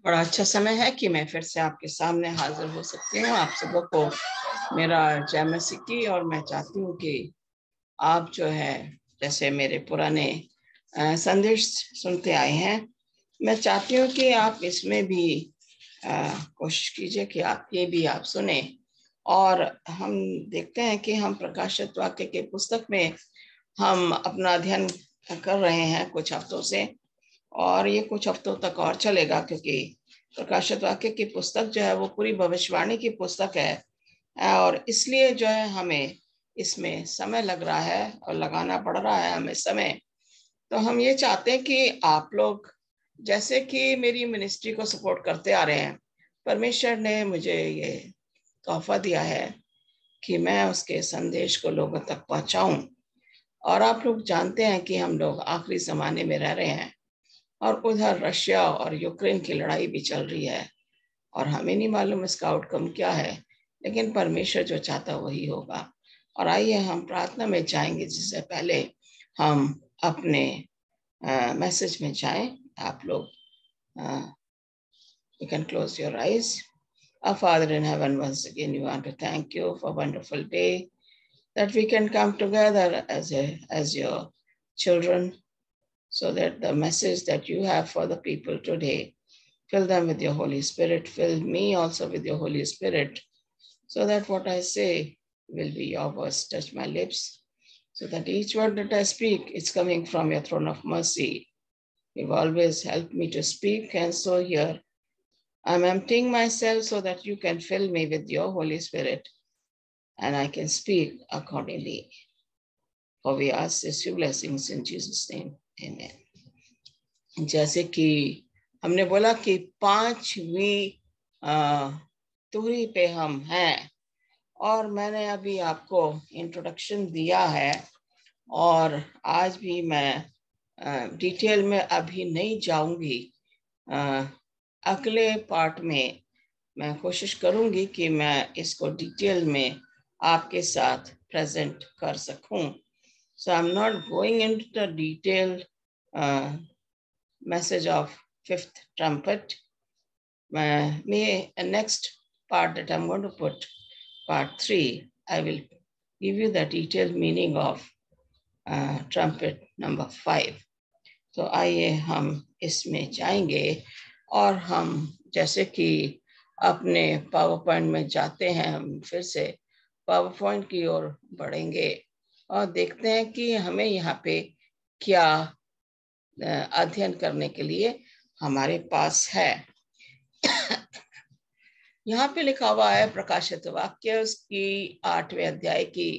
बड़ा अच्छा समय है कि मैं फिर से आपके सामने हाजिर हो सकती हूँ। आप सबों को मेरा जय मसीह की। और मैं चाहती हूँ कि आप जो है जैसे मेरे पुराने संदेश सुनते आए हैं, मैं चाहती हूँ कि आप इसमें भी कोशिश कीजिए कि आप ये भी आप सुने। और हम देखते हैं कि हम प्रकाशित वाक्य के पुस्तक में हम अपना अध्ययन कर रहे हैं कुछ हफ्तों से, और ये कुछ हफ्तों तक और चलेगा, क्योंकि प्रकाशित वाक्य की पुस्तक जो है वो पूरी भविष्यवाणी की पुस्तक है। और इसलिए जो है हमें इसमें समय लग रहा है और लगाना पड़ रहा है हमें समय। तो हम ये चाहते हैं कि आप लोग जैसे कि मेरी मिनिस्ट्री को सपोर्ट करते आ रहे हैं, परमेश्वर ने मुझे ये तोहफा दिया है कि मैं उसके संदेश को लोगों तक पहुंचाऊं। और आप लोग जानते हैं कि हम लोग आखिरी जमाने में रह रहे हैं, और उधर रशिया और यूक्रेन की लड़ाई भी चल रही है, और हमें नहीं मालूम इसका आउटकम क्या है, लेकिन परमेश्वर जो चाहता वही होगा। और आइए हम प्रार्थना में जाएंगे, जिससे पहले हम अपने मैसेज में जाएं। आप लोग you can close your eyes. Our Father in heaven, once again we want to thank you for a wonderful day that we can come together as your children, so that the message that you have for the people today, fill them with your Holy Spirit, fill me also with your Holy Spirit, so that what I say will be your words, touch my lips, so that each word that I speak is coming from your throne of mercy. You've always helped me to speak, and so here I'm emptying myself so that you can fill me with your Holy Spirit and I can speak accordingly. For we ask this few blessings in Jesus' name. Amen. जैसे कि हमने बोला कि 5वीं तुहरी पे हम हैं, और मैंने अभी आपको इंट्रोडक्शन दिया है, और आज भी मैं डिटेल में अभी नहीं जाऊंगी। अगले पार्ट में मैं कोशिश करूंगी कि मैं इसको डिटेल में आपके साथ प्रेजेंट कर सकूं। So I'm not going into the detailed message of fifth trumpet. Next part that I'm going to put, part 3, I will give you the detailed meaning of trumpet number 5. तो आइए हम इसमें जाएंगे, और हम जैसे कि अपने पावर पॉइंट में जाते हैं, हम फिर से पावर पॉइंट की ओर बढ़ेंगे और देखते हैं कि हमें यहाँ पे क्या अध्ययन करने के लिए हमारे पास है। यहाँ पे लिखा हुआ है प्रकाशित वाक्य उसकी 8वें अध्याय की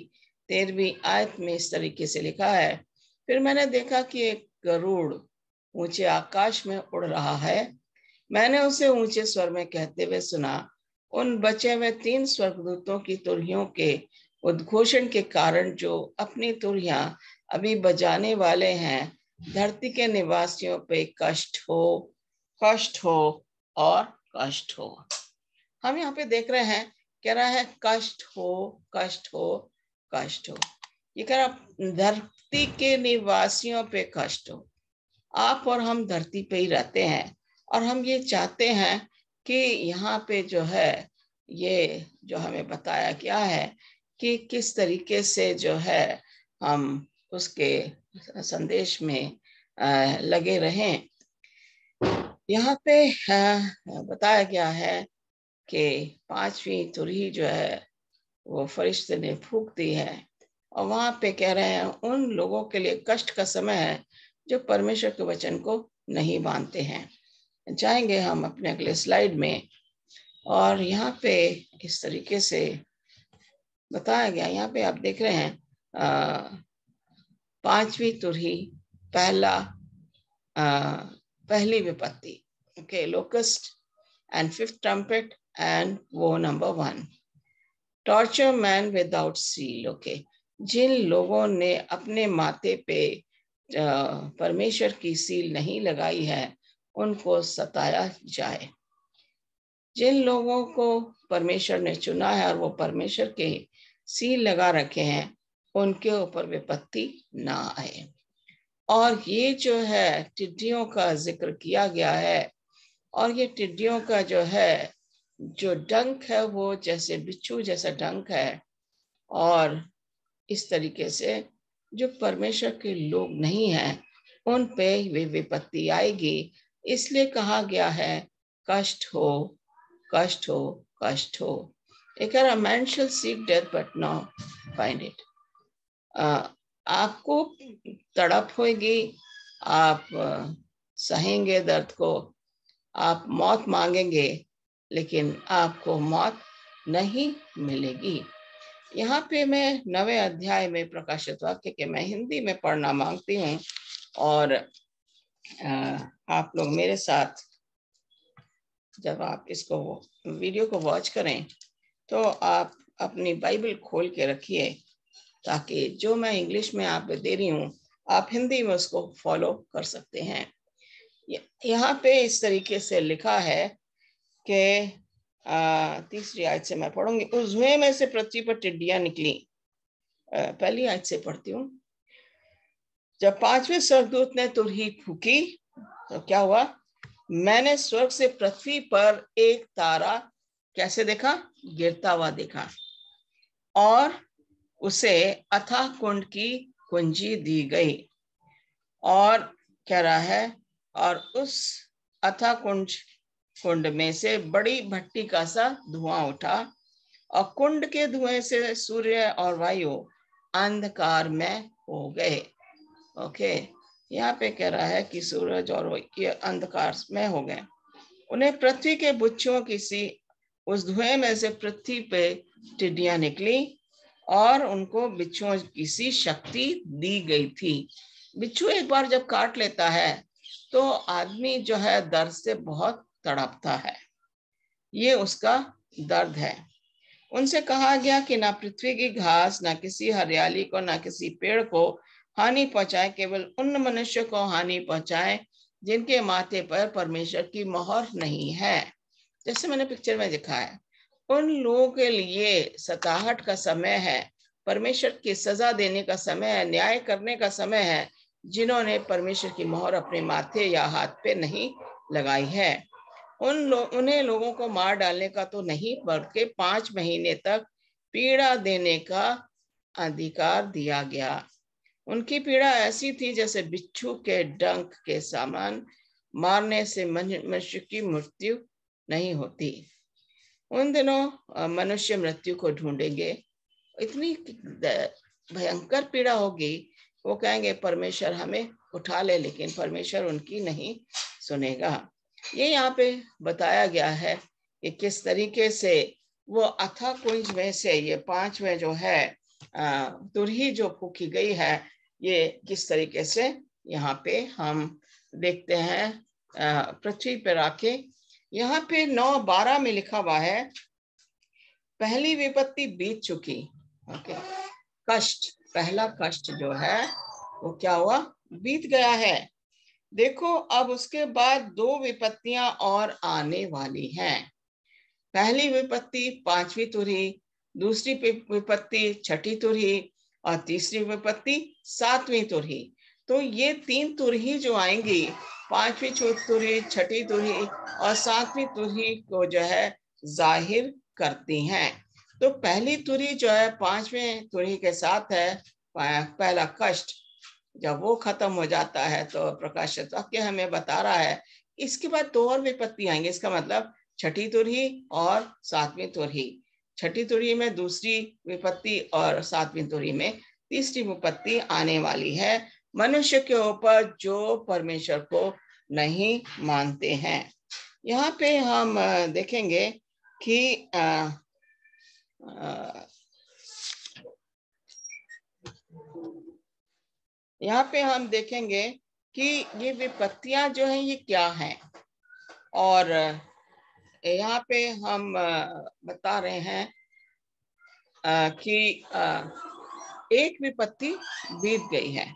13वीं आयत में इस तरीके से लिखा है, फिर मैंने देखा कि एक गरुड़ ऊंचे आकाश में उड़ रहा है। मैंने उसे ऊंचे स्वर में कहते हुए सुना, उन बचे हुए 3 स्वर्गदूतों की तुरहियों के उद्घोषण के कारण जो अपनी तुरहियां अभी बजाने वाले हैं, धरती के निवासियों पे कष्ट हो, कष्ट हो और कष्ट हो। हम यहाँ पे देख रहे हैं, कह रहा है कष्ट हो, कष्ट हो, कष्ट हो। ये कह रहा धरती के निवासियों पे कष्ट हो। आप और हम धरती पे ही रहते हैं, और हम ये चाहते हैं कि यहाँ पे जो है ये जो हमें बताया गया है कि किस तरीके से जो है हम उसके संदेश में लगे रहें। यहाँ पे बताया गया है कि 5वीं तुरही जो है वो फरिश्ते ने फूंक दी है, और वहां पे कह रहे हैं उन लोगों के लिए कष्ट का समय है जो परमेश्वर के वचन को नहीं मानते हैं। जाएंगे हम अपने अगले स्लाइड में, और यहाँ पे इस तरीके से बताया गया, यहाँ पे आप देख रहे हैं 5वीं तुरही पहली विपत्ति, okay, locust and 5th trumpet and वो number 1, torture man without seal. Okay, जिन लोगों ने अपने माथे पे परमेश्वर की सील नहीं लगाई है उनको सताया जाए। जिन लोगों को परमेश्वर ने चुना है और वो परमेश्वर के सील लगा रखे हैं, उनके ऊपर विपत्ति ना आए। और ये जो है टिड्डियों का जिक्र किया गया है, और ये टिड्डियों का जो है जो डंक है वो जैसे बिच्छू जैसा डंक है। और इस तरीके से जो परमेश्वर के लोग नहीं हैं उन पे वे विपत्ति आएगी। इसलिए कहा गया है कष्ट हो, कष्ट हो, कष्ट हो। एक man shall seek death but not find it. आपको तड़प होगी, आप सहेंगे दर्द को, आप मौत मांगेंगे, लेकिन आपको मौत नहीं मिलेगी। यहाँ पे मैं 9वें अध्याय में प्रकाशित वाक्य के मैं हिंदी में पढ़ना मांगती हूँ, और आप लोग मेरे साथ जब आप इसको वीडियो को वॉच करें तो आप अपनी बाइबल खोल के रखिए, ताकि जो मैं इंग्लिश में आप दे रही हूँ आप हिंदी में उसको फॉलो कर सकते हैं। यहाँ पे इस तरीके से लिखा है कि 3री आयत से मैं पढ़ूंगी। उस धुएं में से पृथ्वी पर टिड्डियां निकली। पहली आयत से पढ़ती हूँ। जब 5वें स्वर्गदूत ने तुरही फूकी तो क्या हुआ? मैंने स्वर्ग से पृथ्वी पर एक तारा कैसे देखा? गिरता हुआ देखा, और उसे अथाह कुंड की कुंजी दी गई। और कह रहा है, और उस अथाह कुंड में से बड़ी भट्टी का सा धुआं उठा, और कुंड के धुएं से सूर्य और वायु अंधकार में हो गए। ओके, यहाँ पे कह रहा है कि सूरज और ये अंधकार में हो गए। उन्हें पृथ्वी के बुच्छों की सी उस धुएं में से पृथ्वी पे टिड्डियां निकली, और उनको बिच्छुओं की सी शक्ति दी गई थी। बिच्छू एक बार जब काट लेता है तो आदमी जो है दर्द से बहुत तड़पता है। ये उसका दर्द है। उनसे कहा गया कि ना पृथ्वी की घास, ना किसी हरियाली को, ना किसी पेड़ को हानि पहुंचाए, केवल उन मनुष्य को हानि पहुंचाए जिनके माथे पर परमेश्वर की मोहर नहीं है। जैसे मैंने पिक्चर में दिखाया, उन लोगों के लिए सताहट का समय है, परमेश्वर की सजा देने का समय है, न्याय करने का समय है, जिन्होंने परमेश्वर की मोहर अपने माथे या हाथ पे नहीं लगाई है। उन्हें लोगों को मार डालने का तो नहीं, बल्कि 5 महीने तक पीड़ा देने का अधिकार दिया गया। उनकी पीड़ा ऐसी थी जैसे बिच्छू के डंक के समान, मारने से मनुष्य की मृत्यु नहीं होती। उन दिनों मनुष्य मृत्यु को ढूंढेंगे, इतनी भयंकर पीड़ा होगी, वो कहेंगे परमेश्वर हमें उठा ले, लेकिन परमेश्वर उनकी नहीं सुनेगा। ये यहाँ पे बताया गया है कि किस तरीके से वो अथाह कुंज में से ये 5वें जो है तुरही जो फूकी गई है, ये किस तरीके से यहाँ पे हम देखते हैं पृथ्वी पर आके। यहाँ पे 9:12 में लिखा हुआ है, पहली विपत्ति बीत चुकी। ओके, कष्ट, पहला कष्ट जो है वो क्या हुआ? बीत गया है। देखो, अब उसके बाद 2 विपत्तियां और आने वाली हैं। पहली विपत्ति 5वीं तुरही, दूसरी विपत्ति 6ठी तुरही, और तीसरी विपत्ति 7वीं तुरही। तो ये 3 तुरही जो आएंगी, 5वीं तुरही, 6ठी तुरही और 7वीं तुरही को जो है जाहिर करती हैं। तो पहली तुरही जो है 5वें तुरही के साथ है, पहला कष्ट। जब वो खत्म हो जाता है तो प्रकाशित वाक्य हमें बता रहा है इसके बाद 2 और विपत्ति आएंगे। इसका मतलब 6ठी तुरही और 7वीं तुरही। 6ठी तुरही में दूसरी विपत्ति और 7वीं तुरही में तीसरी विपत्ति आने वाली है, मनुष्य के ऊपर जो परमेश्वर को नहीं मानते हैं। यहाँ पे हम देखेंगे कि यहाँ पे हम देखेंगे कि ये विपत्तियां जो हैं ये क्या हैं, और यहाँ पे हम बता रहे हैं कि एक विपत्ति बीत गई है।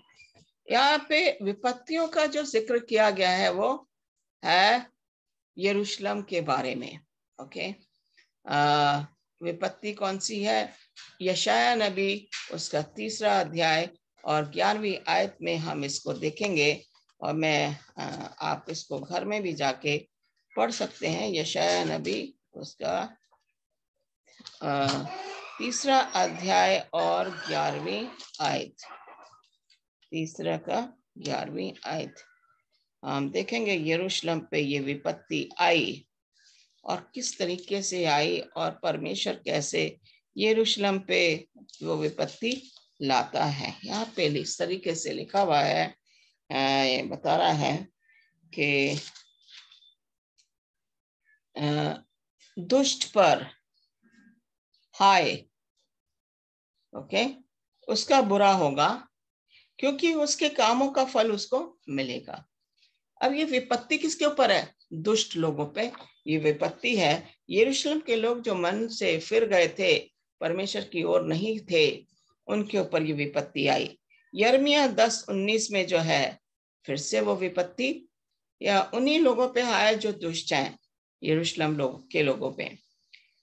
यहाँ पे विपत्तियों का जो जिक्र किया गया है वो है यरूशलेम के बारे में। ओके, विपत्ति कौन सी है? यशाया नबी उसका 3रा अध्याय और 11वीं आयत में हम इसको देखेंगे, और मैं आप इसको घर में भी जाके पढ़ सकते हैं यशायाह नबी उसका 3 अध्याय और 11वीं आयत। 3 का 11वीं आयत हम देखेंगे यरूशलेम पे ये विपत्ति आई और किस तरीके से आई और परमेश्वर कैसे यरूशलेम पे वो विपत्ति लाता है। यहाँ पे इस तरीके से लिखा हुआ है, ये बता रहा है कि दुष्ट पर हाय, ओके, उसका बुरा होगा क्योंकि उसके कामों का फल उसको मिलेगा। अब ये विपत्ति किसके ऊपर है? दुष्ट लोगों पे ये विपत्ति है। यरूशलेम के लोग जो मन से फिर गए थे, परमेश्वर की ओर नहीं थे, उनके ऊपर ये विपत्ति आई। यिर्मयाह 10:19 में जो है फिर से वो विपत्ति या उन्हीं लोगों पे आया जो दुष्ट हैं, यरूशलेम के लोगों पे।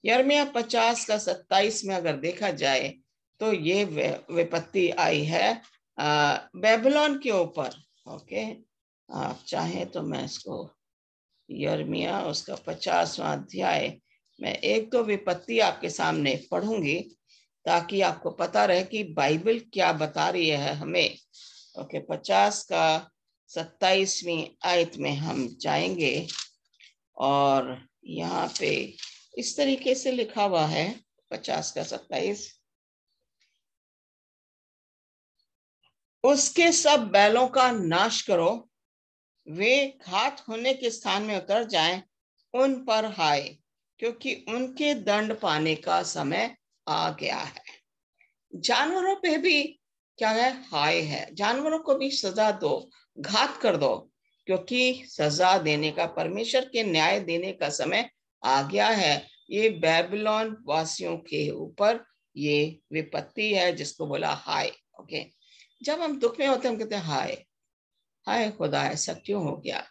यिर्मयाह 50 का 27 में अगर देखा जाए तो ये विपत्ति आई है बेबीलोन के ऊपर। ओके, आप चाहें तो मैं इसको यिर्मयाह उसका 50वां अध्याय में 1-2 विपत्ति आपके सामने पढ़ूंगी ताकि आपको पता रहे कि बाइबल क्या बता रही है हमें। ओके, 50 का 27वीं आयत में हम जाएंगे और यहाँ पे इस तरीके से लिखा हुआ है 50 का 27, उसके सब बैलों का नाश करो, वे घात होने के स्थान में उतर जाएं, उन पर हाय, क्योंकि उनके दंड पाने का समय आ गया है। जानवरों पे भी क्या है? हाय है। जानवरों को भी सजा दो, घात कर दो, क्योंकि सजा देने का, परमेश्वर के न्याय देने का समय आ गया है। ये बेबीलोन वासियों के ऊपर ये विपत्ति है जिसको बोला हाय। ओके, जब हम दुख में होते हैं हम कहते हैं हाय हाय खुदा, ऐसा क्यों हो गया।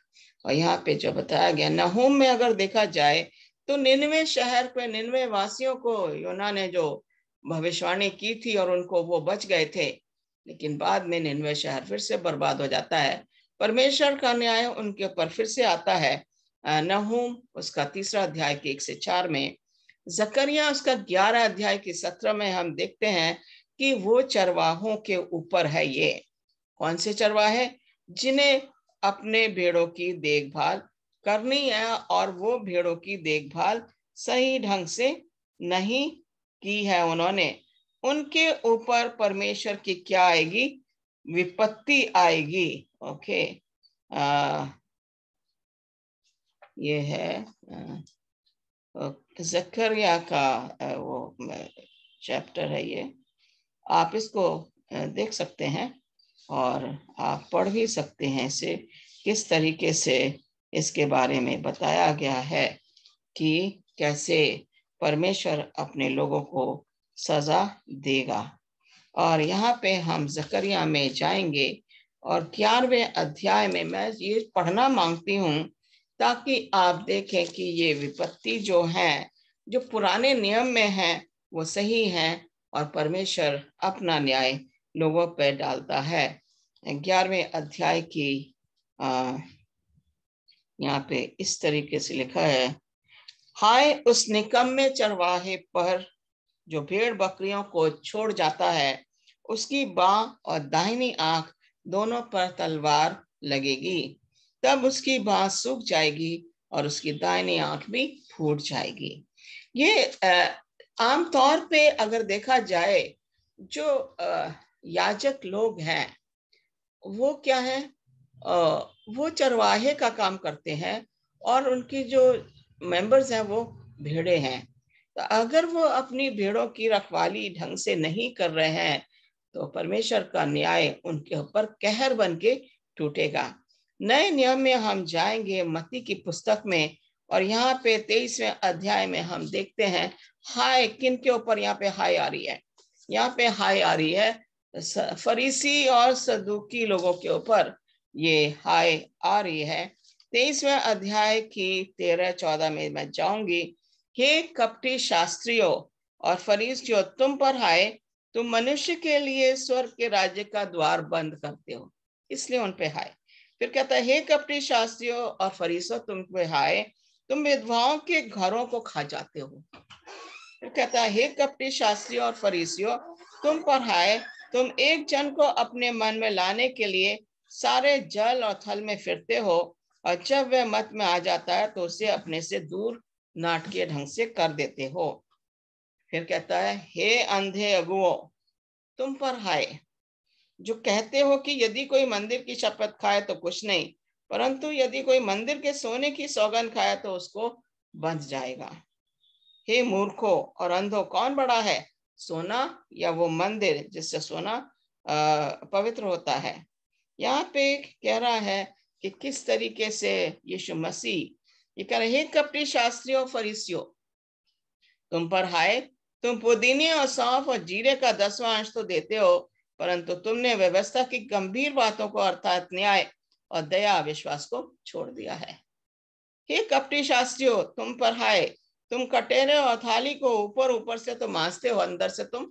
और यहाँ पे जो बताया गया नहूम में अगर देखा जाए तो 99 शहर पे 99 वासियों को योना ने जो भविष्यवाणी की थी और उनको वो बच गए थे, लेकिन बाद में 99 शहर फिर से बर्बाद हो जाता है। परमेश्वर का न्याय उनके ऊपर फिर से आता है। नहूम उसका 3 अध्याय के 1 से 4 में, जकरिया उसका 11 अध्याय के 17 में हम देखते हैं कि वो चरवाहों के ऊपर है। ये कौन से चरवाहे? जिन्हें अपने भेड़ों की देखभाल करनी है और वो भेड़ों की देखभाल सही ढंग से नहीं की है उन्होंने, उनके ऊपर परमेश्वर की क्या आएगी? विपत्ति आएगी। ओके, ये है जकरिया का वो चैप्टर है, ये आप इसको देख सकते हैं और आप पढ़ भी सकते हैं इसे, किस तरीके से इसके बारे में बताया गया है कि कैसे परमेश्वर अपने लोगों को सजा देगा। और यहाँ पे हम जकरिया में जाएंगे और 11वें अध्याय में मैं ये पढ़ना मांगती हूँ ताकि आप देखें कि ये विपत्ति जो है, जो पुराने नियम में है, वो सही है और परमेश्वर अपना न्याय लोगों पर डालता है। 11वें अध्याय की यहाँ पे इस तरीके से लिखा है, हाय उस निकम्मे चरवाहे पर जो भेड़ बकरियों को छोड़ जाता है, उसकी बाँ और दाहिनी आंख दोनों पर तलवार लगेगी, तब उसकी बाँ सूख जाएगी और उसकी दाहिनी आंख भी फूट जाएगी। ये आमतौर पे अगर देखा जाए जो याजक लोग हैं वो क्या है, वो चरवाहे का काम करते हैं और उनकी जो मेंबर्स हैं वो भेड़े हैं। तो अगर वो अपनी भेड़ों की रखवाली ढंग से नहीं कर रहे हैं तो परमेश्वर का न्याय उनके ऊपर कहर बन के टूटेगा। नए नियम में हम जाएंगे मत्ती की पुस्तक में और यहाँ पे 23वें अध्याय में हम देखते हैं हाय किन के ऊपर यहाँ पे हाय आ रही है। यहाँ पे हाय आ रही है फरीसी और सदूकी लोगों के ऊपर ये हाय आ रही है। 23वें अध्याय की 13-14 में मैं जाऊंगी, हे कपटी शास्त्रियों और फरीसियों, तुम पर हाय, तुम मनुष्य के लिए स्वर्ग के राज्य का द्वार बंद करते हो, इसलिए उन पे हाय। फिर कहता है, हे कपटी शास्त्रियों और फरीसियों, तुम पे हाय, तुम विधवाओं के घरों को खा जाते हो। फिर कहता है, हे कपटी शास्त्रियों और फरीसियों, तुम पर हाय, तुम एक जन को अपने मन में लाने के लिए सारे जल और थल में फिरते हो, और जब वह मत में आ जाता है तो उसे अपने से दूर नाटकीय ढंग से कर देते हो। फिर कहता है, हे अंधे अगुओं, तुम पर हाय, जो कहते हो कि यदि कोई मंदिर की शपथ खाए तो कुछ नहीं, परंतु यदि कोई मंदिर के सोने की सौगंध खाए तो उसको बंध जाएगा। हे मूर्खो और अंधो, कौन बड़ा है, सोना या वो मंदिर जिससे सोना पवित्र होता है। यहाँ पे कह रहा है कि किस तरीके से यीशु मसीह ये कह रहे, हे कपटी शास्त्रियों फरीसियों, तुम पर हाय, तुम पुदीने और सौंफ और जीरे का 10वां अंश तो देते हो, परंतु तुमने व्यवस्था की गंभीर बातों को अर्थात न्याय और दया विश्वास को छोड़ दिया है। हे कपटी शास्त्रियों, तुम पर हाय, तुम कटेरे और थाली को ऊपर ऊपर से तो मांजते हो, अंदर से तुम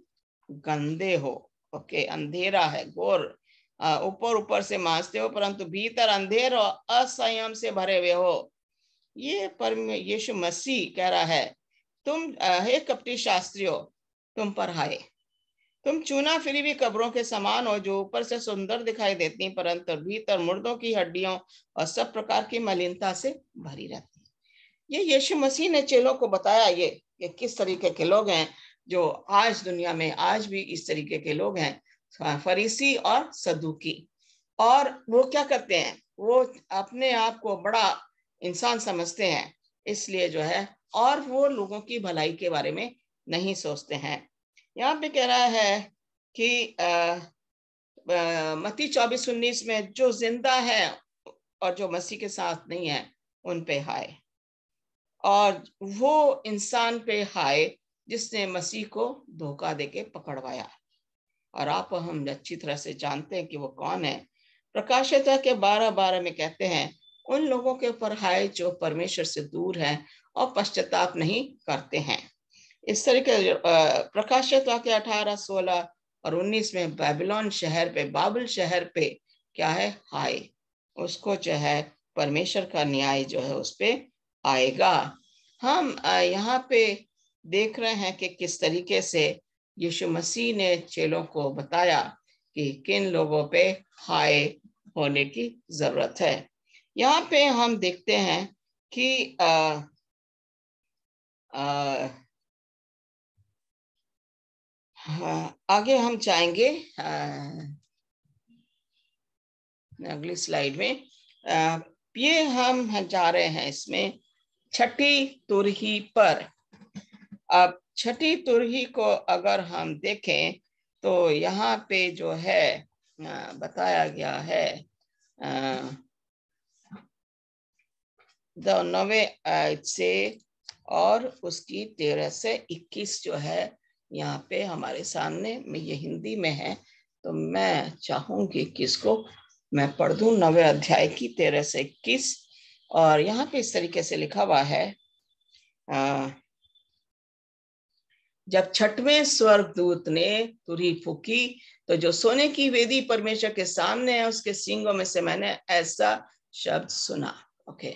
गंदे हो। ओके, अंधेरा है, घोर, ऊपर ऊपर से मांजते हो परंतु भीतर अंधेर और असंयम से भरे हुए हो। ये यीशु मसीह कह रहा है, तुम हे कपटी शास्त्रियों, तुम पर हाय, तुम चूना फिरी हुई कब्रों के समान हो, जो ऊपर से सुंदर दिखाई देती परंतु भीतर मुर्दों की हड्डियों और सब प्रकार की मलिनता से भरी रहती है। ये यीशु मसीह ने चेलों को बताया ये किस तरीके के लोग हैं जो आज दुनिया में आज भी इस तरीके के लोग हैं, फरीसी और सदूकी। और वो क्या करते हैं, वो अपने आप को बड़ा इंसान समझते हैं, इसलिए जो है, और वो लोगों की भलाई के बारे में नहीं सोचते हैं। यहाँ पे कह रहा है कि मत्ती 24:19 में, जो जिंदा है और जो मसीह के साथ नहीं है उन पे हाय, और वो इंसान पे हाय जिसने मसीह को धोखा देके पकड़वाया। और आप हम अच्छी तरह से जानते हैं कि वो कौन है। प्रकाशिता के 12:12 में कहते हैं, उन लोगों के ऊपर हाय जो परमेश्वर से दूर हैं और पश्चाताप नहीं करते हैं। इस तरीके प्रकाशिता के 18, 16 और 19 में बाबिलोन शहर पे, बाबुल शहर पे क्या है, हाय, उसको जो है परमेश्वर का न्याय जो है उस पे आएगा। हम यहाँ पे देख रहे हैं कि किस तरीके से यीशु मसीह ने चेलों को बताया कि किन लोगों पे हाय होने की जरूरत है। यहाँ पे हम देखते हैं कि आगे हम जाएंगे अगली स्लाइड में। ये हम जा रहे हैं इसमें छठी तुरही पर। अब छठी तुरही को अगर हम देखें तो यहाँ पे जो है बताया गया है 9 से और उसकी 13 से 21 जो है यहाँ पे हमारे सामने में, ये हिंदी में है तो मैं चाहूंगी कि इसको मैं पढ़ दूं। 9 अध्याय की 13 से 21, और यहाँ पे इस तरीके से लिखा हुआ है, जब छठवें स्वर्गदूत ने तुरही फूकी तो जो सोने की वेदी परमेश्वर के सामने है उसके सींगों में से मैंने ऐसा शब्द सुना। ओके,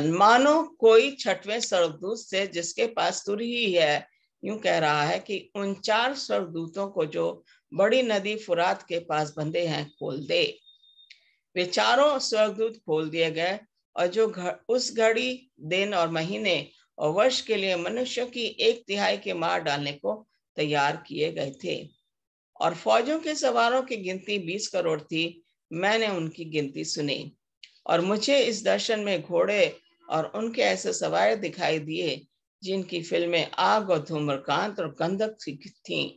मानो कोई छठवें स्वर्गदूत से जिसके पास तुरही है यूं कह रहा है कि उन 4 स्वर्गदूतों को जो बड़ी नदी फुरात के पास बंधे हैं खोल दे। वे चारों स्वर्गदूत खोल दिए गए, और जो उस घड़ी, दिन और महीने और वर्ष के लिए मनुष्यों की 1/3 के मार डालने को तैयार किए गए थे, और फौजों के सवारों की गिनती 20 करोड़ थी। मैंने उनकी गिनती सुनी, और मुझे इस दर्शन में घोड़े और उनके ऐसे सवार दिखाई दिए जिनकी फिल्में आग और धूम्रकांत और गंधक थीं।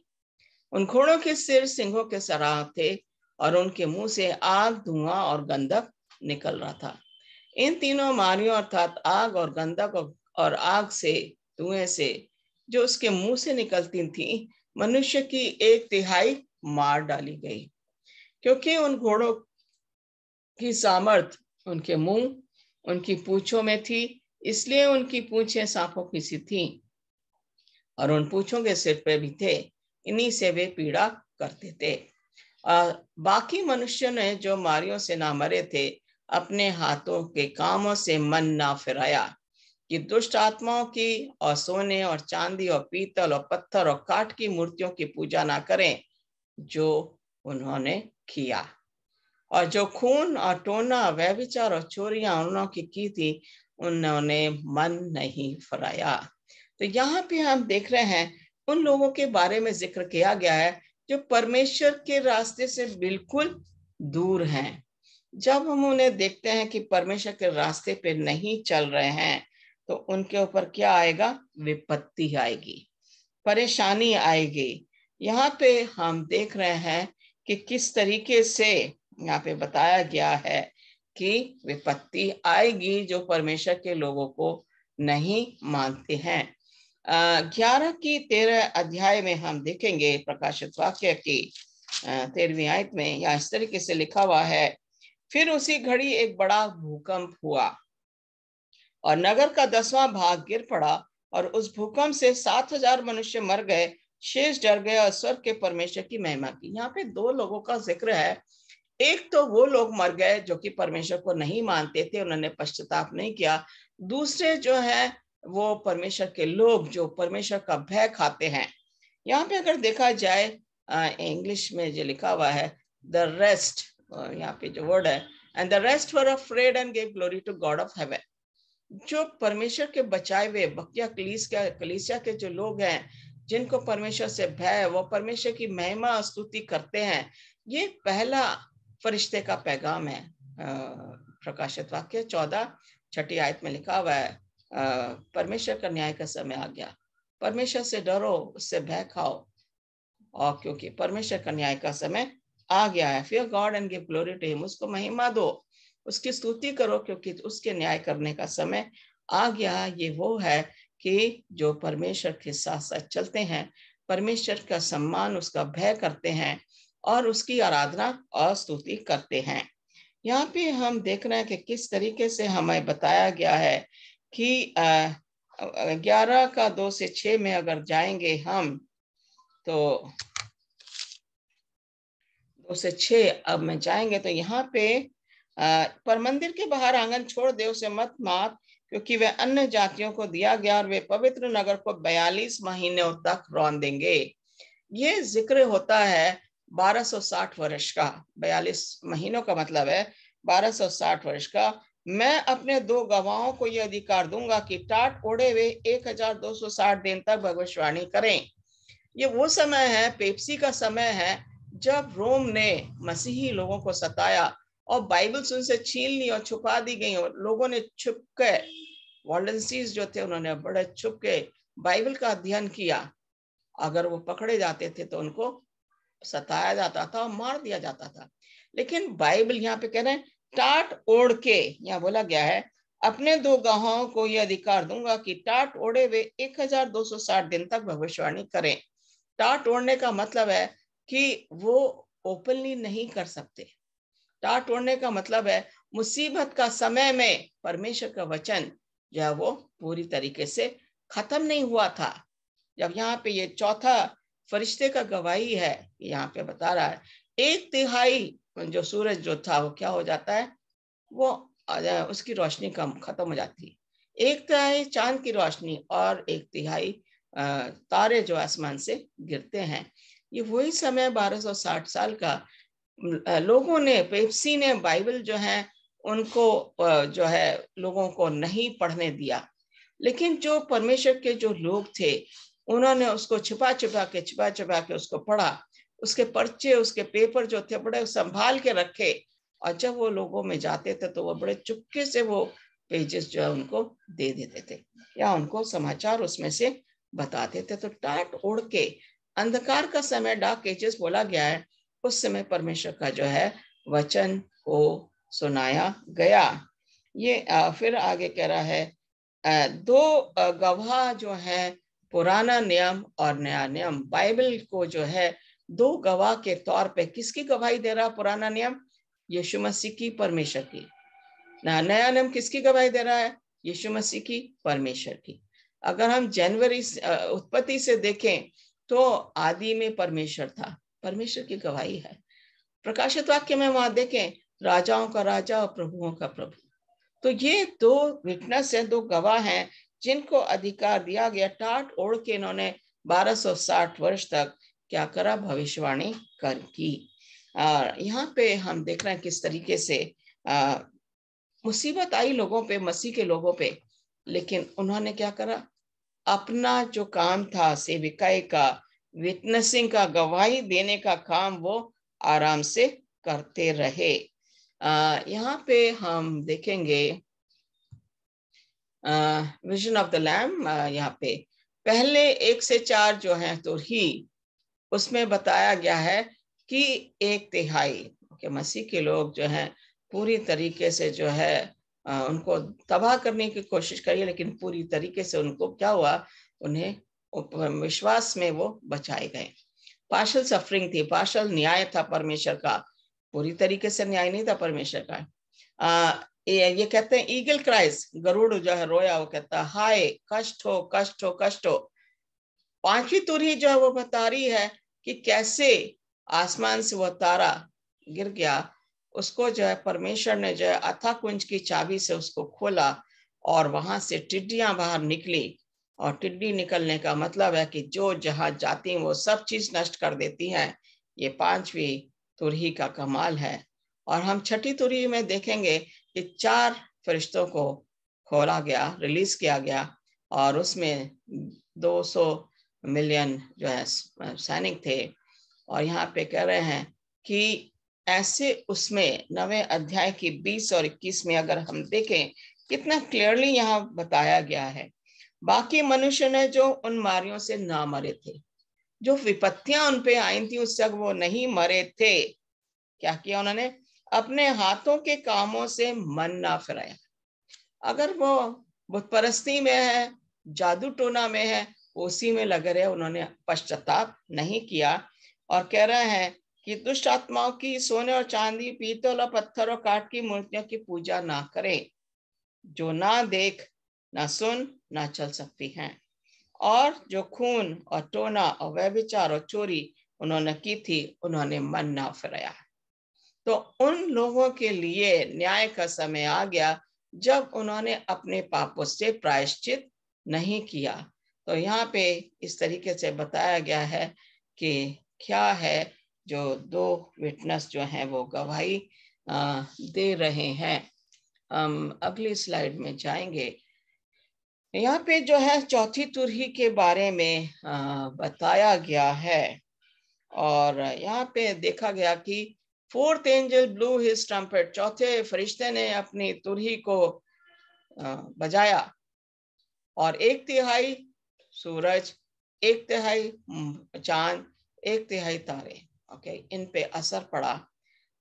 उन घोड़ों के सिर सिंहों के सराह थे, और उनके मुंह से आग, धुआं और गंधक निकल रहा था। इन तीनों मारियों अर्थात आग और गंधक और आग से, धुएं से, जो उसके मुंह से निकलती थी, मनुष्य की 1/3 मार डाली गई, क्योंकि उन घोड़ों की सामर्थ उनके मुंह, उनकी पूंछों में थी, इसलिए उनकी पूंछें सांपों की सी थी, और उन पूंछों के सिर पे भी थे, इन्हीं से वे पीड़ा करते थे। बाकी मनुष्यों ने जो मारियों से ना मरे थे अपने हाथों के कामों से मन ना फिराया कि दुष्ट आत्माओं की और सोने और चांदी और पीतल और पत्थर और काठ की मूर्तियों की पूजा ना करें जो उन्होंने किया, और जो खून और टोना व्यभिचार और चोरियां उन्होंने की थी उन्होंने मन नहीं फिराया। तो यहाँ पे हम देख रहे हैं उन लोगों के बारे में जिक्र किया गया है जो परमेश्वर के रास्ते से बिल्कुल दूर हैं। जब हम उन्हें देखते हैं कि परमेश्वर के रास्ते पे नहीं चल रहे हैं तो उनके ऊपर क्या आएगा? विपत्ति आएगी, परेशानी आएगी। यहाँ पे हम देख रहे हैं कि किस तरीके से यहाँ पे बताया गया है कि विपत्ति आएगी जो परमेश्वर के लोगों को नहीं मानते हैं। 11 की 13 अध्याय में हम देखेंगे प्रकाशित वाक्य की 13वीं आयत में यहाँ इस तरीके से लिखा हुआ है, फिर उसी घड़ी एक बड़ा भूकंप हुआ और नगर का 10वां भाग गिर पड़ा और उस भूकंप से 7,000 मनुष्य मर गए, शेष डर गए और स्वर्ग के परमेश्वर की महिमा की। यहाँ पे दो लोगों का जिक्र है। एक तो वो लोग मर गए जो कि परमेश्वर को नहीं मानते थे, उन्होंने पश्चाताप नहीं किया। दूसरे जो है वो परमेश्वर के लोग जो परमेश्वर का भय खाते हैं। यहाँ पे अगर देखा जाए इंग्लिश में जो लिखा हुआ है द रेस्ट, यहाँ पे जो वर्ड है, and the rest were afraid and gave glory to God of heaven. जो परमेश्वर के बचाए हुए बकिया कलीसिया के जो लोग हैं जिनको परमेश्वर से भय है, वो परमेश्वर की महिमा स्तुति करते हैं। ये पहला फरिश्ते का पैगाम है। प्रकाशित वाक्य 14 छठी आयत में लिखा हुआ है, परमेश्वर का न्याय का समय आ गया, परमेश्वर से डरो, उससे भय खाओ, और क्योंकि परमेश्वर का न्याय का समय आ गया है। Fear God and give glory to him, उसको महिमा दो, उसकी स्तुति करो क्योंकि उसके न्याय करने का समय आ गया। ये वो है कि जो परमेश्वर के साथ साथ चलते हैं, परमेश्वर का सम्मान, उसका भय करते हैं और उसकी आराधना और स्तुति करते हैं। यहाँ पे हम देख रहे हैं कि किस तरीके से हमें बताया गया है कि 11 का 2 से 6 में अगर जाएंगे हम तो 2 से 6 अब में जाएंगे तो यहाँ पे पर मंदिर के बाहर आंगन छोड़ दे, उसे मत मार, क्योंकि वह अन्य जातियों को दिया गया और वे पवित्र नगर को 42 महीनों तक रौंद देंगे। ये जिक्र होता है 1260 वर्ष का। 42 महीनों का मतलब है 1260 वर्ष का। मैं अपने 2 गवाहों को यह अधिकार दूंगा कि टाट ओढ़े हुए 1260 दिन तक भविष्यवाणी करें। ये वो समय है, पेप्सी का समय है, जब रोम ने मसीही लोगों को सताया और बाइबल्स उनसे छीन ली और छुपा दी गई और लोगों ने छुप के, वॉलंसीज जो थे उन्होंने बड़े छुप के बाइबल का अध्ययन किया। अगर वो पकड़े जाते थे तो उनको सताया जाता था और मार दिया जाता था। लेकिन बाइबल यहाँ पे कह रहे हैं टाट ओढ़ के, यहाँ बोला गया है अपने 2 गवाहों को यह अधिकार दूंगा कि टाट ओढ़े वे 1260 दिन तक भविष्यवाणी करें। टाट ओढ़ने का मतलब है कि वो ओपनली नहीं कर सकते। टाट ओढ़ने का मतलब है मुसीबत का समय में परमेश्वर का वचन जो है वो पूरी तरीके से खत्म नहीं हुआ था। जब यहाँ पे ये चौथा फरिश्ते का गवाही है, यहाँ पे बता रहा है 1/3 जो सूरज जो था वो क्या हो जाता है, वो उसकी रोशनी कम खत्म हो जाती है। 1/3 चांद की रोशनी और 1/3 तारे जो आसमान से गिरते हैं। ये वही समय 1260 साल का लोगों ने, पेप्सी ने बाइबल जो है उनको जो है लोगों को नहीं पढ़ने दिया। लेकिन जो परमेश्वर के जो लोग थे उन्होंने उसको छिपा छिपा के उसको पढ़ा। उसके पर्चे, उसके पेपर जो थे बड़े संभाल के रखे, और जब वो लोगों में जाते थे तो वो बड़े चुपके से वो पेजेस जो है उनको दे देते थे या उनको समाचार उसमें से बताते थे। तो टाट ओढ़ के अंधकार का समय, डार्क एजेस बोला गया है, उस समय परमेश्वर का जो है वचन को सुनाया गया। ये फिर आगे कह रहा है 2 गवाह जो है पुराना नियम और नया नियम। बाइबल को जो है 2 गवाह के तौर पे किसकी गवाही दे रहा? पुराना नियम यीशु मसीह की, परमेश्वर की। नया नियम किसकी गवाही दे रहा है? यीशु मसीह की, परमेश्वर की। अगर हम जनवरी उत्पत्ति से देखें तो आदि में परमेश्वर था, परमेश्वर की गवाही है। प्रकाशित वाक्य में वहां देखें राजाओं का राजा और प्रभुओं का प्रभु। तो ये दो विटनेस है, दो गवाह हैं जिनको अधिकार दिया गया। टाट ओढ़ के इन्होंने 1260 वर्ष तक क्या करा, भविष्यवाणी कर की। यहाँ पे हम देख रहे हैं किस तरीके से मुसीबत आई लोगों पे, मसीह के लोगों पे, लेकिन उन्होंने क्या करा, अपना जो काम था सेविकाई का, विटनेसिंग का, गवाही देने का काम, वो आराम से करते रहे। यहाँ पे हम देखेंगे विजन ऑफ द लैम। यहाँ पे पहले 1 से 4 जो है तो ही उसमें बताया गया है कि 1/3 मसीह के लोग जो हैं पूरी तरीके से जो है उनको तबाह करने की कोशिश करी, लेकिन पूरी तरीके से उनको क्या हुआ, उन्हें विश्वास में वो बचाए गए। पार्शल सफरिंग थी, पार्शल न्याय था परमेश्वर का, पूरी तरीके से न्याय नहीं था परमेश्वर का। ये कहते हैं ईगल क्राइस, गरुड़ जो है रोया, वो कहता है हाय कष्ट हो कष्ट हो कष्ट हो। 5वीं तुरही जो है वो बता रही है कि कैसे आसमान से वो तारा गिर गया, उसको जो है परमेश्वर ने जो है अथाह कुंज की चाबी से उसको खोला और वहां से टिड्डियां बाहर निकली। और टिड्डी निकलने का मतलब है कि जो जहां जाती हैं वो सब चीज नष्ट कर देती हैं। ये 5वीं तुरही का कमाल है। और हम 6ठी तुरही में देखेंगे कि 4 फरिश्तों को खोला गया, रिलीज किया गया, और उसमें 200 मिलियन जो है सैनिक थे। और यहाँ पे कह रहे हैं कि ऐसे उसमें 9वें अध्याय की 20 और 21 में अगर हम देखें, कितना क्लियरली यहाँ बताया गया है। बाकी मनुष्य ने जो उन मारियों से ना मरे थे, जो विपत्तियां उन पे आई थी उस तक वो नहीं मरे थे। क्या किया उन्होंने, अपने हाथों के कामों से मन ना फिराया। अगर वो बुत परस्ती में है, जादू टोना में है, उसी में लगे रहे, उन्होंने पश्चाताप नहीं किया। और कह रहे हैं कि दुष्ट आत्माओं की सोने और चांदी, पीतल और पत्थर और काठ की मूर्तियों की पूजा ना करें, जो ना देख ना सुन ना चल सकती हैं, और जो खून और टोना और व्यभिचार और चोरी उन्होंने की थी, उन्होंने मन ना फिराया। तो उन लोगों के लिए न्याय का समय आ गया जब उन्होंने अपने पापों से प्रायश्चित नहीं किया। तो यहाँ पे इस तरीके से बताया गया है कि क्या है, जो 2 विटनेस जो हैं वो गवाही दे रहे हैं। हम अगली स्लाइड में जाएंगे। यहाँ पे जो है 4थी तुरही के बारे में बताया गया है। और यहाँ पे देखा गया कि 4th angel blew his trumpet, 4थे फरिश्ते ने अपनी तुरही को बजाया, और 1/3 सूरज, 1/3 चांद, 1/3 तारे, इन पे असर पड़ा।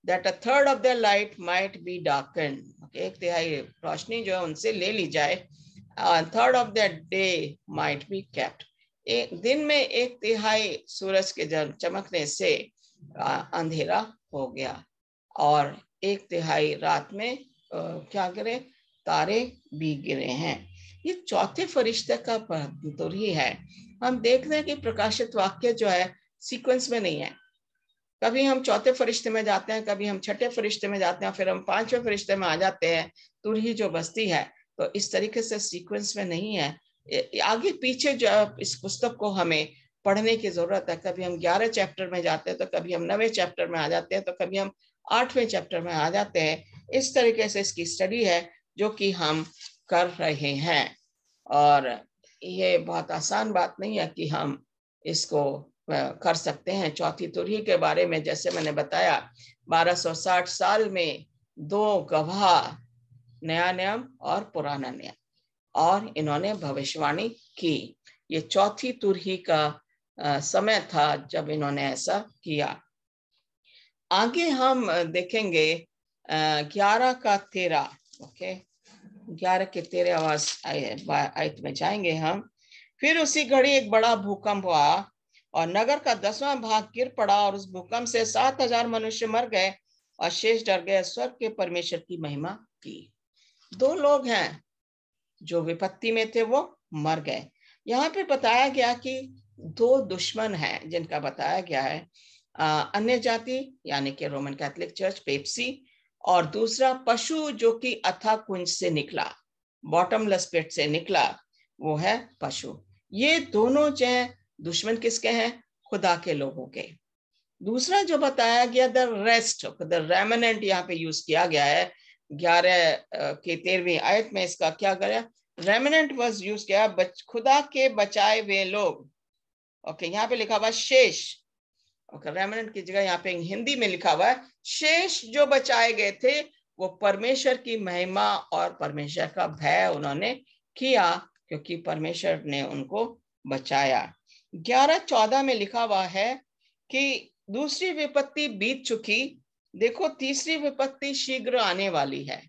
that a third of their light might be darkened, 1/3 रोशनी जो है उनसे ले ली जाए, third of their day might be kept, एक दिन में 1/3 सूरज के चमकने से अंधेरा हो गया, और 1/3 रात में क्या गिरे, तारे भी गिरे हैं। ये 4थे फरिश्ते का तुरही है। हम देख रहे हैं कि प्रकाशित वाक्य जो है सीक्वेंस में नहीं है, कभी हम 4थे फरिश्ते में जाते हैं, कभी हम 6ठे फरिश्ते में जाते हैं, फिर हम 5वें फरिश्ते में आ जाते हैं, तुरही जो बसती है। तो इस तरीके से सीक्वेंस में नहीं है, आगे पीछे जो इस पुस्तक को हमें पढ़ने की जरूरत है। कभी हम 11 चैप्टर में जाते हैं, तो कभी हम 9वें चैप्टर में आ जाते हैं, तो कभी हम 8वें चैप्टर में आ जाते हैं। इस तरीके से इसकी स्टडी है जो कि हम कर रहे हैं, और ये बहुत आसान बात नहीं है कि हम इसको कर सकते हैं। 4थी तुरही के बारे में जैसे मैंने बताया, 1260 साल में 2 गवाह, नया नियम और पुराना नियम, और इन्होंने भविष्यवाणी की। ये 4थी तुरही का समय था जब इन्होंने ऐसा किया। आगे हम देखेंगे 11 का 13, 11 के 13 आयत में जाएंगे हम। फिर उसी घड़ी एक बड़ा भूकंप हुआ और नगर का 10वां भाग गिर पड़ा, और उस भूकंप से 7,000 मनुष्य मर गए और शेष डर गए, स्वर्ग के परमेश्वर की महिमा की। 2 लोग हैं जो विपत्ति में थे, वो मर गए। यहाँ पे बताया गया कि 2 दुश्मन हैं जिनका बताया गया है, अन्य जाति यानी कि रोमन कैथोलिक चर्च, पेप्सी, और दूसरा पशु जो कि अथाह कुंज से निकला, बॉटमलेस पिट से निकला, वो है पशु। ये दोनों जो है दुश्मन किसके हैं? खुदा के लोगों के। दूसरा जो बताया गया द रेस्ट, द रेमनेंट यहाँ पे यूज किया गया है 11 की 13वीं आयत में। इसका क्या करें? रेमनेंट वर्ड यूज किया, खुदा के बचाए हुए लोग। ओके, यहाँ पे लिखा हुआ शेष। ओके, रेमनेंट की जगह यहाँ पे हिंदी में लिखा हुआ है शेष जो बचाए गए थे, वो परमेश्वर की महिमा और परमेश्वर का भय उन्होंने किया, क्योंकि परमेश्वर ने उनको बचाया। 11:14 में लिखा हुआ है कि दूसरी विपत्ति बीत चुकी, देखो तीसरी विपत्ति शीघ्र आने वाली है।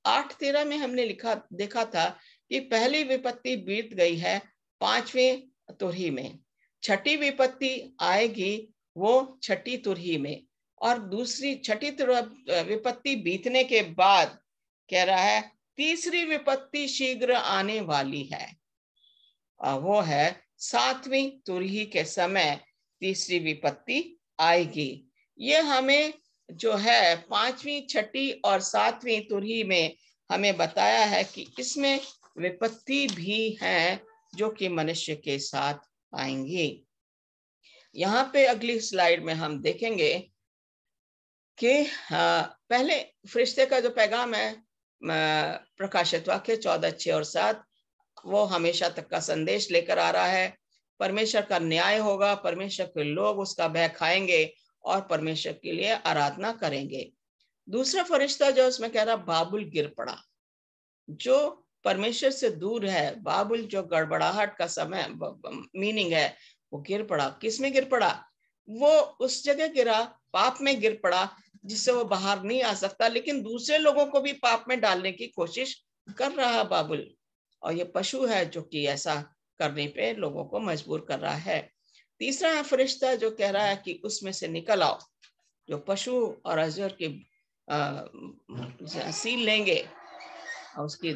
8:13 में हमने देखा था कि पहली विपत्ति बीत गई है 5वें तुरही में, छठी विपत्ति आएगी वो छठी तुरही में, और दूसरी छठी विपत्ति बीतने के बाद कह रहा है तीसरी विपत्ति शीघ्र आने वाली है, और वो है 7वीं तुरही के समय तीसरी विपत्ति आएगी। ये हमें जो है 5वीं, छठी और 7वीं तुरही में हमें बताया है कि इसमें विपत्ति भी है जो कि मनुष्य के साथ आएंगी। यहाँ पे अगली स्लाइड में हम देखेंगे कि पहले फरिश्ते का जो पैगाम है प्रकाशित वाक्य 14:6 और 7, वो हमेशा तक का संदेश लेकर आ रहा है। परमेश्वर का न्याय होगा, परमेश्वर के लोग उसका भय खाएंगे और परमेश्वर के लिए आराधना करेंगे। दूसरा फरिश्ता जो उसमें कह रहा बाबुल गिर पड़ा, जो परमेश्वर से दूर है। बाबुल जो गड़बड़ाहट का समय मीनिंग है, वो गिर पड़ा। किस में गिर पड़ा? वो उस जगह गिरा, पाप में गिर पड़ा जिससे वो बाहर नहीं आ सकता, लेकिन दूसरे लोगों को भी पाप में डालने की कोशिश कर रहा बाबुल। और ये पशु है जो कि ऐसा करने पे लोगों को मजबूर कर रहा है। तीसरा फरिश्ता जो कह रहा है कि उसमें से निकल आओ, जो पशु और अजगर की सील लेंगे और उसकी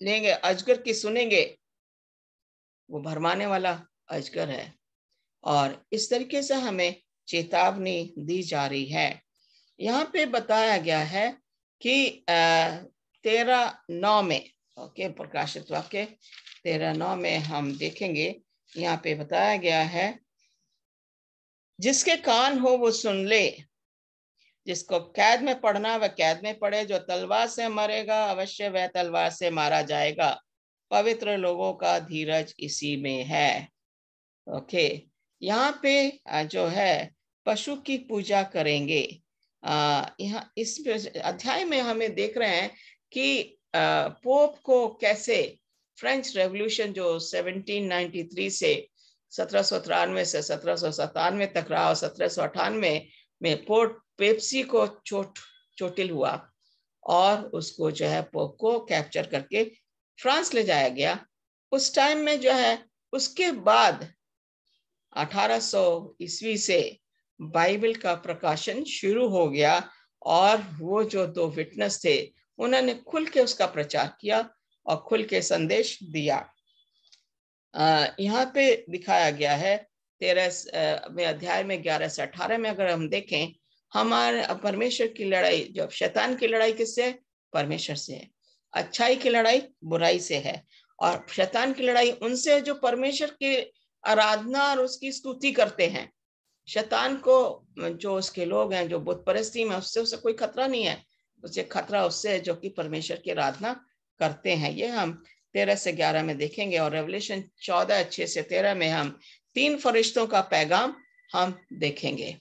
लेंगे, अजगर की सुनेंगे, वो भरमाने वाला अजगर है। और इस तरीके से हमें चेतावनी दी जा रही है। यहाँ पे बताया गया है कि 13:9 में, ओके, प्रकाशित वाक्य 13:9 में हम देखेंगे, यहाँ पे बताया गया है जिसके कान हो वो सुन ले, जिसको कैद में पढ़ना वह कैद में पढ़े, जो तलवार से मरेगा अवश्य वह तलवार से मारा जाएगा, पवित्र लोगों का धीरज इसी में है। ओके, यहाँ पे जो है पशु की पूजा करेंगे। यहाँ इस अध्याय में हमें देख रहे हैं कि पोप को कैसे फ्रेंच रेवोल्यूशन जो 1793 से 1793 से 1797 तक रहा, और 1798 में पोप पेप्सी को चोटिल हुआ और उसको जो है पोप को कैप्चर करके फ्रांस ले जाया गया। उस टाइम में जो है उसके बाद 1800 ईस्वी से बाइबल का प्रकाशन शुरू हो गया, और वो जो 2 विटनेस थे उन्होंने खुल के उसका प्रचार किया और खुल के संदेश दिया। यहाँ पे दिखाया गया है 13वें अध्याय में 11 से 18 में अगर हम देखें, हमारे परमेश्वर की लड़ाई, जब शैतान की लड़ाई किससे? परमेश्वर से है। अच्छाई की लड़ाई बुराई से है, और शैतान की लड़ाई उनसे जो परमेश्वर की आराधना और उसकी स्तुति करते हैं। शैतान को जो उसके लोग हैं जो बुत परस्ती में, उससे उसे कोई खतरा नहीं है, उसे खतरा उससे है जो कि परमेश्वर की आराधना करते हैं। ये हम 13 से 11 में देखेंगे, और रेवलेशन 14:6 से 13 में हम 3 फरिश्तों का पैगाम हम देखेंगे।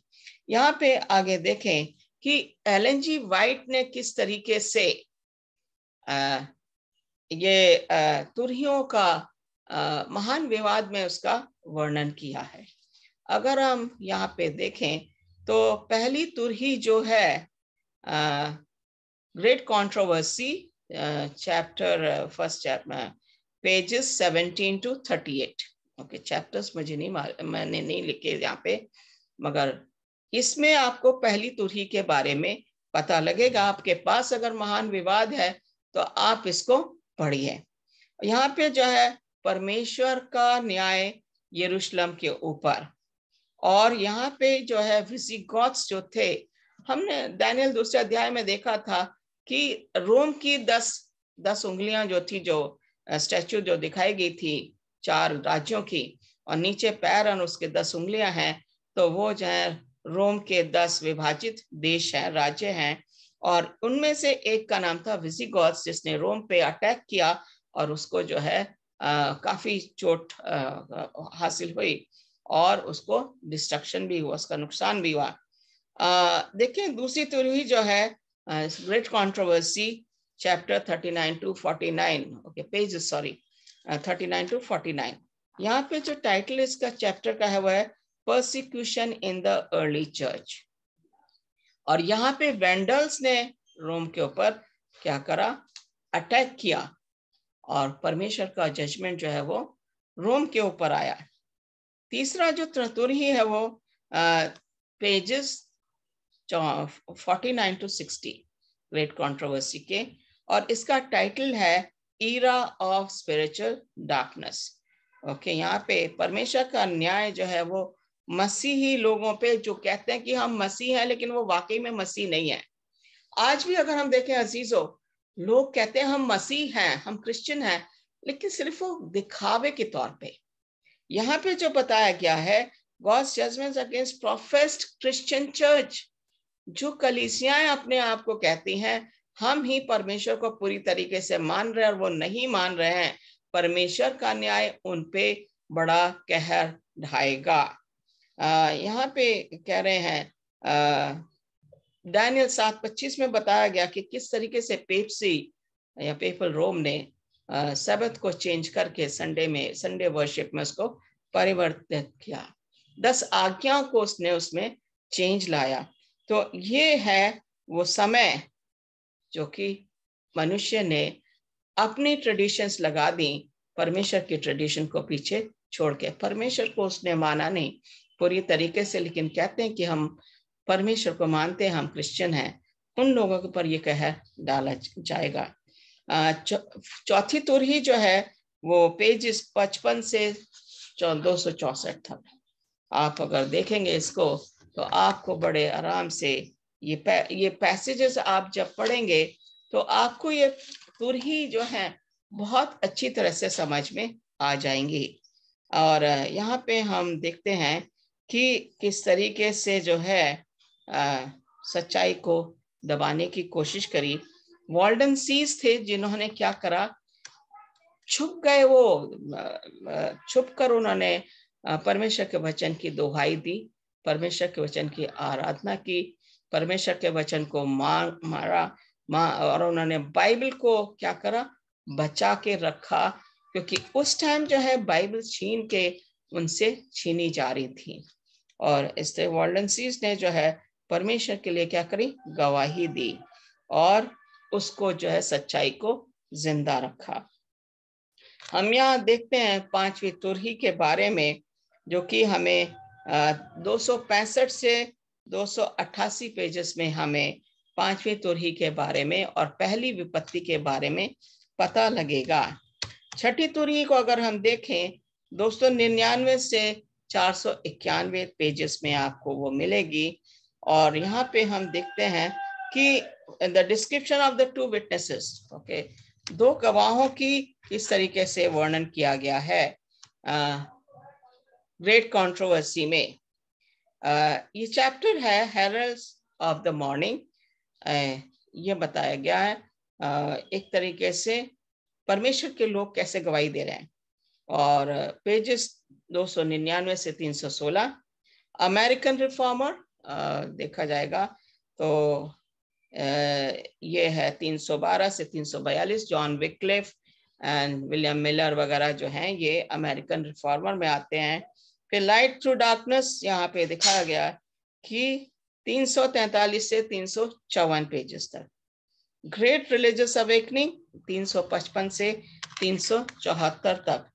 यहाँ पे आगे देखें कि एलन जी वाइट ने किस तरीके से ये तुरहियों का महान विवाद में उसका वर्णन किया है। अगर हम यहाँ पे देखें तो पहली तुरही जो है great controversy, chapter first chapter, pages 17 to 38। Okay, chapters मुझे मैंने नहीं लिखे यहाँ पे, मगर इसमें आपको पहली तुरही के बारे में पता लगेगा। आपके पास अगर महान विवाद है तो आप इसको पढ़िए। यहाँ पे जो है परमेश्वर का न्याय यरूशलेम के ऊपर, और यहाँ पे जो है विसिगॉथ्स जो थे हमने दानियल दूसरे अध्याय में देखा था कि रोम की 10 उंगलियां जो थी, जो स्टैच्यू जो दिखाई गई थी 4 राज्यों की, और नीचे पैर और उसके 10 उंगलियां हैं, तो वो जो है रोम के 10 विभाजित देश हैं, राज्य हैं। और उनमें से एक का नाम था विजिगॉथ्स, जिसने रोम पे अटैक किया और उसको जो है काफी चोट हासिल हुई और उसको डिस्ट्रक्शन भी हुआ, उसका नुकसान भी हुआ। देखिए दूसरी तुरही जो है great controversy, chapter 39 to 49, okay page sorry 39 to 49। यहाँ पे जो टाइटल इसका चैप्टर का है वो है persecution in the early church. और यहाँ पे वेंडल्स ने रोम के ऊपर क्या करा, अटैक किया, और परमेश्वर का जजमेंट जो है वो रोम के ऊपर आया। तीसरा जो तुरही है वो पेजेस 49 to 60 ग्रेट कंट्रोवर्सी के, और इसका टाइटल है era of spiritual darkness. Okay, यहाँ पे परमेश्वर का न्याय जो है वो मसीही लोगों पे, जो कहते हैं कि हम मसीह हैं लेकिन वो वाकई में मसीह नहीं है। आज भी अगर हम देखें अजीजों, लोग कहते हैं हम मसीह हैं, हम क्रिश्चियन हैं, लेकिन सिर्फ वो दिखावे के तौर पे। यहाँ पे जो बताया गया है, God's judgments against professed Christian church, जो कलीसियाएं अपने आप को कहती हैं हम ही परमेश्वर को पूरी तरीके से मान रहे हैं और वो नहीं मान रहे हैं, परमेश्वर का न्याय उन पे बड़ा कहर ढाएगा। यहाँ पे कह रहे हैं दानियल 7:25 में बताया गया कि किस तरीके से पेप्सी या पेपल रोम ने सबत को चेंज करके संडे वर्शिप में उसको परिवर्तित किया, 10 आज्ञाओं को उसने उसमें चेंज लाया। तो ये है वो समय जो कि मनुष्य ने अपनी ट्रेडिशंस लगा दी, परमेश्वर की ट्रेडिशन को पीछे छोड़ के। परमेश्वर को उसने माना नहीं पूरी तरीके से, लेकिन कहते हैं कि हम परमेश्वर को मानते हैं, हम क्रिश्चियन हैं। उन लोगों के ऊपर ये कहर डाला जाएगा। चौथी तुरही जो है वो पेज 55 से 264 तक आप अगर देखेंगे इसको, तो आपको बड़े आराम से ये पैसेजेस आप जब पढ़ेंगे तो आपको ये तुरही जो है बहुत अच्छी तरह से समझ में आ जाएंगी। और यहाँ पे हम देखते हैं कि किस तरीके से जो है सच्चाई को दबाने की कोशिश करी। वॉल्डन सीज थे जिन्होंने क्या करा, छुप गए, वो छुप कर उन्होंने परमेश्वर के वचन की दुहाई दी, परमेश्वर के वचन की आराधना की, परमेश्वर के वचन को मारा, और उन्होंने बाइबल को क्या करा, बचा के रखा, क्योंकि उस टाइम जो है बाइबल छीन के उनसे छीनी जा रही थी। और इससे वॉल्डनसीज ने जो है परमेश्वर के लिए क्या करी, गवाही दी और उसको जो है सच्चाई को जिंदा रखा। हम यहाँ देखते हैं 5वीं तुरही के बारे में, जो कि हमें 265 से 288 पेजेस में हमें 5वीं तुरही के बारे में और पहली विपत्ति के बारे में पता लगेगा। छठी तुरही को अगर हम देखें 299 से 491 पेजेस में आपको वो मिलेगी। और यहाँ पे हम देखते हैं कि the description of the 2 witnesses, okay, 2 गवाहों की किस तरीके से वर्णन किया गया है ग्रेट कंट्रोवर्सी में। ये चैप्टर है हेरल्ड्स ऑफ द मॉर्निंग। ये बताया गया है एक तरीके से परमेश्वर के लोग कैसे गवाही दे रहे हैं। और पेजेस 299 से 316 अमेरिकन रिफॉर्मर देखा जाएगा तो ये है 312 से 342, John Wycliffe and William Miller वगैरह जो हैं ये अमेरिकन रिफॉर्मर में आते हैं। फिर लाइट थ्रू डार्कनेस यहाँ पे दिखाया गया कि 343 से 354 पेजेस तक। ग्रेट रिलीजियस अवेकनिंग 355 से 374 तक।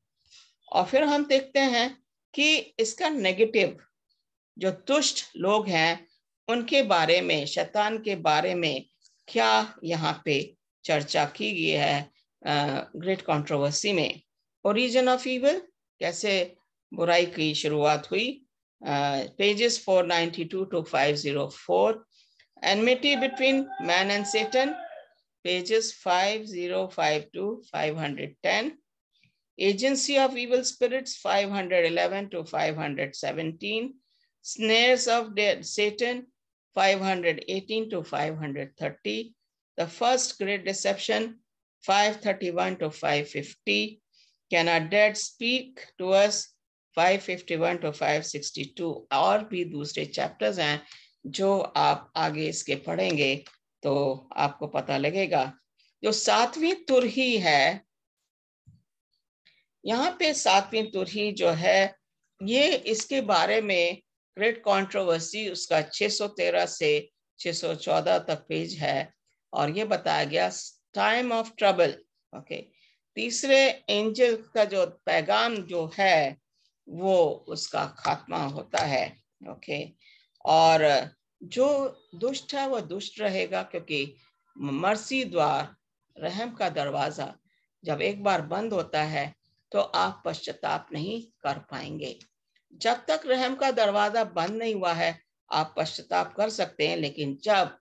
और फिर हम देखते हैं कि इसका नेगेटिव जो दुष्ट लोग हैं उनके बारे में, शैतान के बारे में क्या यहाँ पे चर्चा की गई है ग्रेट कंट्रोवर्सी में। ओरिजिन ऑफ इविल, कैसे बुराई की शुरुआत हुई, pages 492 to 504। Enmity between man and Satan, pages 5052 to 510. Agency of evil spirits, 511 to 517. Snares of Satan, 518 to 530. The first great deception, 531 to 550. Can our dead speak to us, 551 to 562. और भी दूसरे chapters हैं जो आप आगे इसके पढ़ेंगे तो आपको पता लगेगा। जो सातवीं तुरही है, यहाँ पे सातवीं तुरही जो है, ये इसके बारे में ग्रेट कंट्रोवर्सी उसका 613 से 614 तक पेज है, और ये बताया गया टाइम ऑफ ट्रबल। ओके, तीसरे एंजल का जो पैगाम जो है वो उसका खात्मा होता है। ओके, और जो दुष्ट है वो दुष्ट रहेगा, क्योंकि मर्सी द्वार, रहम का दरवाजा जब एक बार बंद होता है तो आप पश्चाताप नहीं कर पाएंगे। जब तक रहम का दरवाजा बंद नहीं हुआ है आप पश्चाताप कर सकते हैं, लेकिन जब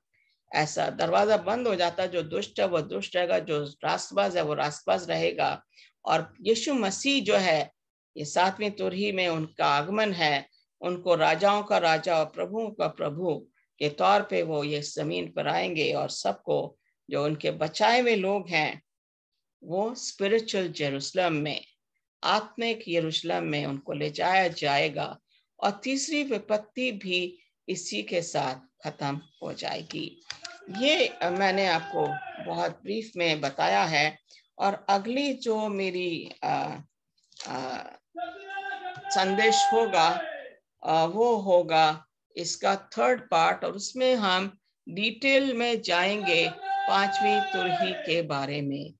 ऐसा दरवाजा बंद हो जाता है, जो दुष्ट है वो दुष्ट रहेगा, जो रास्तबाज है वो रास्तबाज रहेगा। और यीशु मसीह जो है, ये सातवीं तुरही में उनका आगमन है, उनको राजाओं का राजा और प्रभुओं का प्रभु के तौर पे वो ये जमीन पर आएंगे, और सबको जो उनके बचाए हुए लोग हैं वो स्पिरिचुअल जेरूशलेम में, आत्मिक यरूशलेम में उनको ले जाया जाएगा, और तीसरी विपत्ति भी इसी के साथ खत्म हो जाएगी। ये मैंने आपको बहुत ब्रीफ में बताया है, और अगली जो मेरी संदेश होगा वो होगा इसका थर्ड पार्ट, और उसमें हम डिटेल में जाएंगे पांचवी तुरही के बारे में।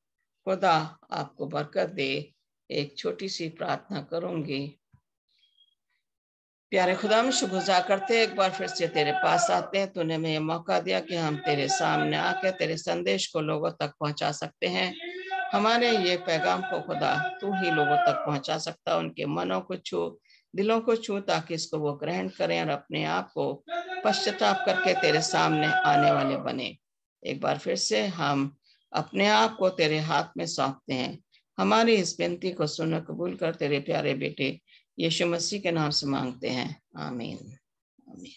खुदा आपको बरकत दे। एक छोटी सी प्रार्थना करूंगी। प्यारे खुदा, हम शुक्रगुजार करते हैं, एक बार फिर से तेरे पास आते हैं। तूने हमें मौका दिया कि हम तेरे सामने आकर तेरे संदेश को लोगों तक पहुंचा सकते हैं। हमारे ये पैगाम को खुदा तू ही लोगों तक पहुंचा सकता, उनके मनों को छू, दिलों को छू, ताकि इसको वो ग्रहण करें और अपने आप को पश्चाताप करके तेरे सामने आने वाले बने। एक बार फिर से हम अपने आप को तेरे हाथ में सौंपते हैं। हमारी इस विनती को सुन कबूल कर, तेरे प्यारे बेटे यीशु मसीह के नाम से मांगते हैं, आमीन। आमीन।